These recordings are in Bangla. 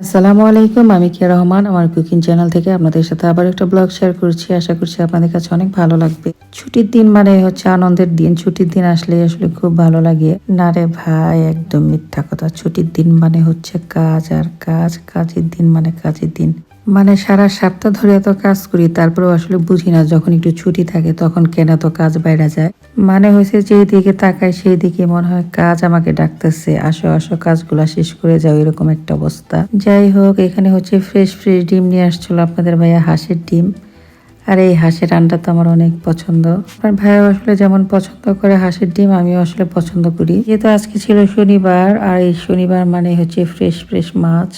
আসসালামু আলাইকুম, আমি কিয়া রহমান আমার কুকিং চ্যানেল থেকে আপনাদের সাথে আবার একটা ব্লগ শেয়ার করছি। আশা করছি আপনাদের কাছে অনেক ভালো লাগবে। ছুটির দিন মানে হচ্ছে আনন্দের দিন। ছুটির দিন আসলে খুব ভালো লাগে। না রে ভাই, একদম মিথ্যা কথা। ছুটির দিন মানে হচ্ছে কাজ আর কাজ, কাজের দিন মানে কাজের দিন। মানে সারা সপ্তাহ ধরে এত কাজ করি, তারপরেও আসলে বুঝি না যখন একটু ছুটি থাকে তখন কেন এত কাজ বাইরে যায়। মানে হয়েছে যেই দিকে তাকাই সেই দিকে মনে হয় কাজ আমাকে ডাকতেছে, আসো আসো কাজগুলা শেষ করে যাও, এরকম একটা অবস্থা। যাই হোক, এখানে হচ্ছে ফ্রেশ ফ্রেশ ডিম নিয়ে আসছিল আপনাদের ভাইয়া, হাঁসের ডিম। আর এই হাঁসের আন্ডা তো আমার অনেক পছন্দ। আমার ভাইয়া আসলে যেমন পছন্দ করে হাঁসের ডিম, আমিও আসলে পছন্দ করি। যেহেতু আজকে ছিল শনিবার, আর এই শনিবার মানে হচ্ছে ফ্রেশ ফ্রেশ মাছ।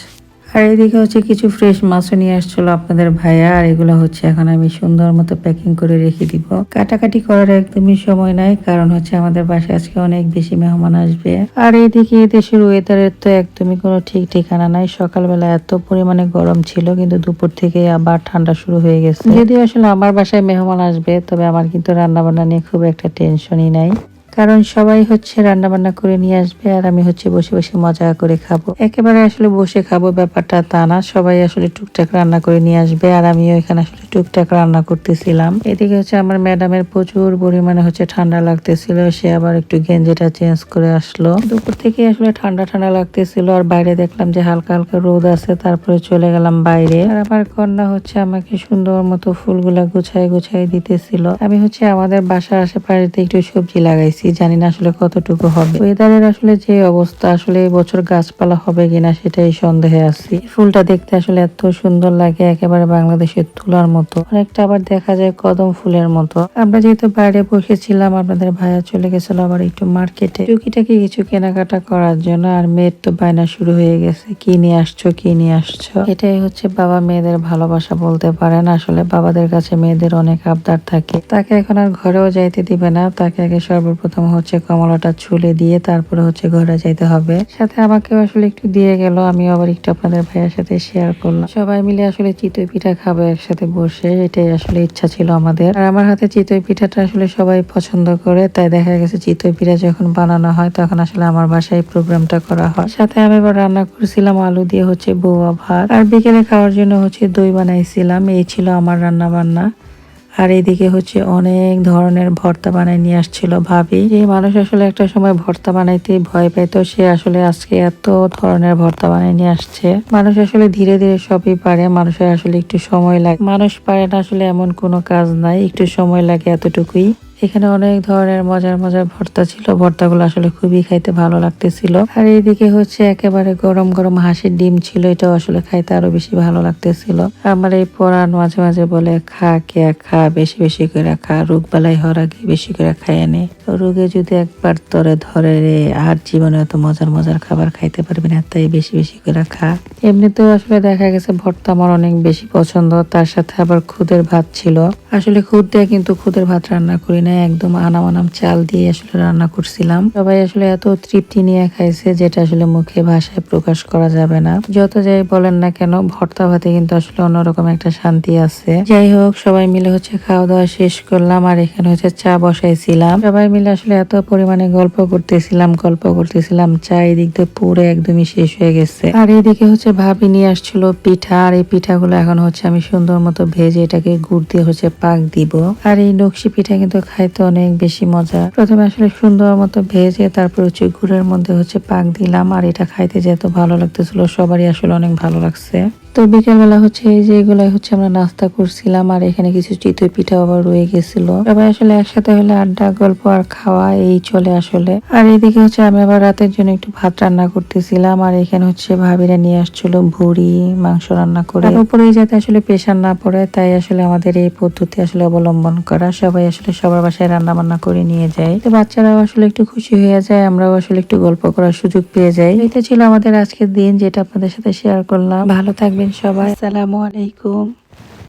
আর এদিকে হচ্ছে কিছু ফ্রেশ মাছও নিয়ে আসছিল আপনাদের ভাইয়া। আর এগুলো হচ্ছে এখন আমি সুন্দর মতো প্যাকিং করে রেখে দিব। কাটাকাটি করার একদমই সময় নাই, কারণ হচ্ছে আমাদের বাসায় আজকে অনেক বেশি মেহমান আসবে। আর এইদিকে দেশের ওয়েদারের তো একদমই কোনো ঠিক ঠিকানা নাই। সকালবেলা এত পরিমাণে গরম ছিল, কিন্তু দুপুর থেকে আবার ঠান্ডা শুরু হয়ে গেছে। যদিও আসলে আমার বাসায় মেহমান আসবে, তবে আমার কিন্তু রান্না বান্না নিয়ে খুব একটা টেনশনই নাই। কারণ সবাই হচ্ছে রান্না বান্না করে নিয়ে আসবে, আর আমি হচ্ছে বসে বসে মজা করে খাবো। একেবারে আসলে বসে খাবো ব্যাপারটা তা না, সবাই আসলে টুকটাক রান্না করে নিয়ে আসবে, আর আমিও এখানে আসলে টুকটাক রান্না করতেছিলাম। এদিকে হচ্ছে আমার ম্যাডামের প্রচুর পরিমাণে হচ্ছে ঠান্ডা লাগতেছিল, সে আবার একটু গেঞ্জিটা চেঞ্জ করে আসলো। দুপুর থেকে আসলে ঠান্ডা ঠান্ডা লাগতেছিল, আর বাইরে দেখলাম যে হালকা হালকা রোদ আছে, তারপরে চলে গেলাম বাইরে। আর আমার কন্যা হচ্ছে আমাকে সুন্দর মতো ফুলগুলা গুছাই গুছাই দিতেছিল। আমি হচ্ছে আমাদের বাসার আশেপাশে একটু সবজি লাগাইছি, জানি না আসলে কতটুকু হবে। ওয়েদারের আসলে যে অবস্থা, আসলে এই বছর গাছপালা হবে কিনা সেটাই সন্দেহে আছি। ফুলটা দেখতে আসলে এত সুন্দর লাগে, একেবারে বাংলাদেশের তুলার মতো। অনেকটা আবার দেখা যায় কদম ফুলের মতো। আমরা যেহেতু বাইরে বসেছিলাম, আপনাদের ভাইয়া চলে গেছিল আবার একটু মার্কেটে টুকিটাকি কিছু কেনাকাটা করার জন্য। আর মেয়ের তো বায়না শুরু হয়ে গেছে, কি নিয়ে আসছো কি নিয়ে আসছো। এটাই হচ্ছে বাবা মেয়েদের ভালোবাসা বলতে পারেন। আসলে বাবাদের কাছে মেয়েদের অনেক আবদার থাকে। তাকে এখন আর ঘরেও যাইতে দিবে না, তাকে আগে সর্বপ্রথম হচ্ছে কমলাটা ছুলে দিয়ে তারপরে হচ্ছে ঘরে যাইতে হবে। সাথে আমাকেও আসলে একটু দিয়ে গেল, আমিও আবার একটু আপনাদের ভাইয়ের সাথে শেয়ার করলাম। সবাই মিলে আসলে চিতই পিঠা খাবো একসাথে বসে, এটাই আসলে ইচ্ছা ছিল আমাদের। আর আমার হাতে চিতই পিঠাটা আসলে সবাই পছন্দ করে, তাই দেখা গেছে চিতই পিঠা যখন বানানো হয় তখন আসলে আমার বাসায় প্রোগ্রামটা করা হয়। সাথে আমি এবার রান্না করছিলাম আলু দিয়ে হচ্ছে বউয়া ভাত, আর বিকেলে খাওয়ার জন্য হচ্ছে দই বানাইছিলাম। এই ছিল আমার রান্না বান্না। আর এদিকে হচ্ছে অনেক ধরনের ভর্তা বানাই নিয়ে আসছিল ভাবি। যে মানুষ আসলে একটা সময় ভর্তা বানাইতে ভয় পাইতো, সে আসলে আজকে এত ধরনের ভর্তা বানাই নিয়ে আসছে। মানুষ আসলে ধীরে ধীরে সবই পারে, মানুষের আসলে একটু সময় লাগে। মানুষ পারে না আসলে এমন কোনো কাজ নাই, একটু সময় লাগে এতটুকুই। এখানে অনেক ধরনের মজার মজার ভর্তা ছিল, ভর্তাগুলো আসলে খুবই খাইতে ভালো লাগতেছিল। আর এইদিকে হচ্ছে একেবারে গরম গরম হাঁসের ডিম ছিল, এটাও আসলে খাইতে আরো বেশি ভালো লাগতেছিল। আমার এই পরাণ মাঝে মাঝে বলে, খা কে খা, বেশি বেশি করে খা, রোগ বালাই হওয়ার আগে বেশি করে খাইয়ে নে। রোগে যদি একবার তরে ধরে রে, আর জীবনে এত মজার মজার খাবার খাইতে পারবি না, তাই বেশি বেশি করে খা। এমনিতেও আসলে দেখা গেছে ভর্তা আমার অনেক বেশি পছন্দ, তার সাথে আবার খুদের ভাত ছিল। আসলে খুদ দিয়ে কিন্তু খুদের ভাত রান্না করি না, একদম আনাম আনাম চাল দিয়ে আসলে রান্না করছিলাম। সবাই আসলে এত তৃপ্তি নিয়ে খাইছে, যেটা আসলে মুখে ভাষায় প্রকাশ করা যাবে না। যত যাই বলেন না কেন, ভর্তা ভাতে কিন্তু আসলে অন্যরকম একটা শান্তি আছে। যাই হোক, সবাই মিলে হচ্ছে খাওয়া দাওয়া শেষ করলাম, আর এখানে হচ্ছে চা বসাইছিলাম। সবাই মিলে আসলে এত পরিমাণে গল্প করতেছিলাম, চা এদিক দিয়ে পুরো একদমই শেষ হয়ে গেছে। আর এইদিকে হচ্ছে ভাবি নিয়ে আসছিল পিঠা, আর এই পিঠাগুলো এখন হচ্ছে আমি সুন্দর মতো ভেজে এটাকে গুড় দিয়ে হচ্ছে পাক দিব। আর এই নকশি পিঠা কিন্তু খাইতে অনেক বেশি মজা। প্রথমে আসলে সুন্দর মতো ভেজে তারপর হচ্ছে গুড়ের মধ্যে হচ্ছে পাক দিলাম, আর এটা খাইতে যে এত ভালো লাগতেছিল, সবারই আসলে অনেক ভালো লাগছে। তো বিকেলবেলা হচ্ছে এই যে এগুলাই হচ্ছে আমরা নাস্তা করছিলাম, আর এখানে কিছু চিতই পিঠা আবার রয়ে গেছিল। সবাই আসলে একসাথে হলে আড্ডা গল্প আর খাওয়া এই চলে আসলে। আর এইদিকে হচ্ছে আমি আবার রাতের জন্য একটু ভাত রান্না করতেছিলাম, আর এখানে হচ্ছে ভাবিরা নিয়ে আসছিল ভুড়ি মাংস রান্না করে। তার উপরে যাতে আসলে প্রেশার না পড়ে, তাই আসলে আমাদের এই পদ্ধতি আসলে অবলম্বন করা। সবাই আসলে সবার বাসায় রান্না বান্না করে নিয়ে যায়, তো বাচ্চারাও আসলে একটু খুশি হয়ে যায়, আমরাও আসলে একটু গল্প করার সুযোগ পেয়ে যাই। এটা ছিল আমাদের আজকের দিন, যেটা আপনাদের সাথে শেয়ার করলাম। ভালো থাকবেন সবাই, আসসালামু আলাইকুম।